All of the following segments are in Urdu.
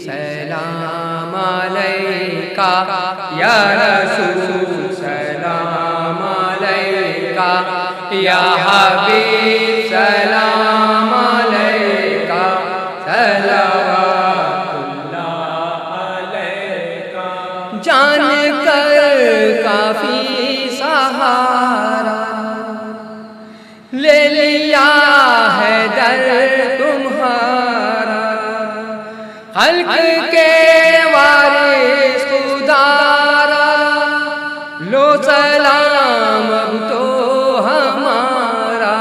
سلام علیکہ یا رسول سلام علیکہ یا حبیب سلام علیکہ صلوات اللہ علیکہ جان کر کافی سہارا لے لیا ہے در تمہارا خلق کے وارث خدارا لو سلام اب تو ہمارا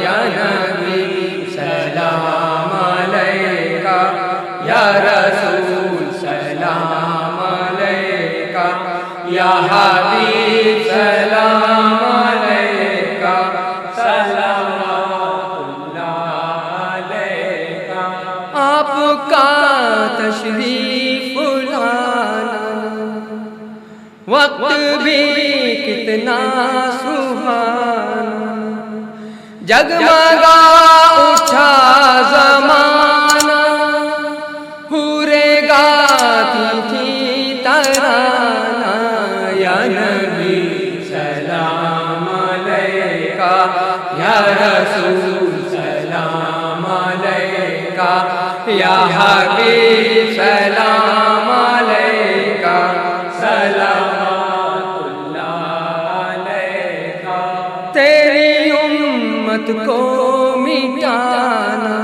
یا نبی سلام علیکہ یا رسول سلام علیکہ یا حبیب سلام علیکہ صلوات اللہ علیکہ آپ کا تشریف لانا وقت بھی کتنا سہانا جگمگا اٹھا زمانہ حوریں گاتی تھی ترانہ یا نبی سلام علیکہ یا رسول سلام علیکہ یا حبیب سلام علیکہ صلوات اللہ علیکہ تیری امت کو مٹانا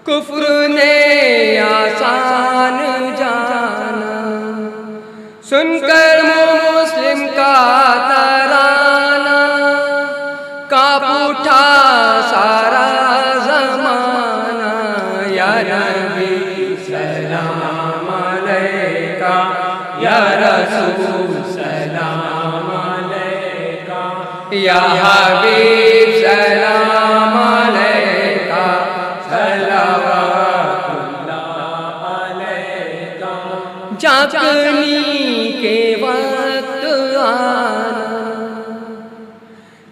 کفر نے آسان جانا سن کر مسلم کا ترانہ کانپ اٹھا سارا زمانہ یا نبی سلام علیکہ یا رسول سلام علیکہ یا حبیب سلام علیکہ صلوات اللہ علیکہ جاگنی کے وقت آنا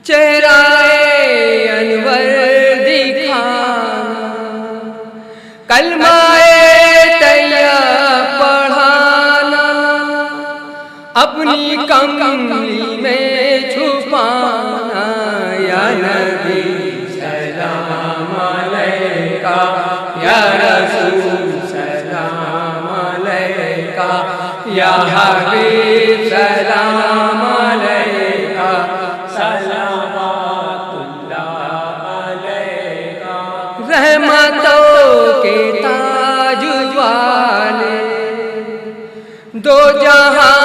چہرہ انور دکھانا کلمہ طیب پڑھانا اپنی کملی میں چھپانا یا نبی سلام علیکہ یا رسول سلام علیکہ یا حبیب سلام علیکہ صلوات اللہ علیکہ رحمتوں کے تاج والے دو جہاں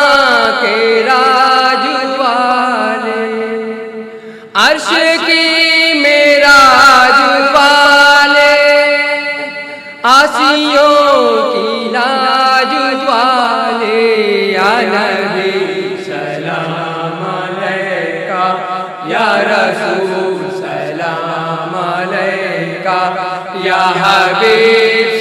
کے راج والے عرش کی معراج والے آسیوں کی لاج والے یا نبی سلام علیکہ یا رسول سلام علیکہ یا حبیب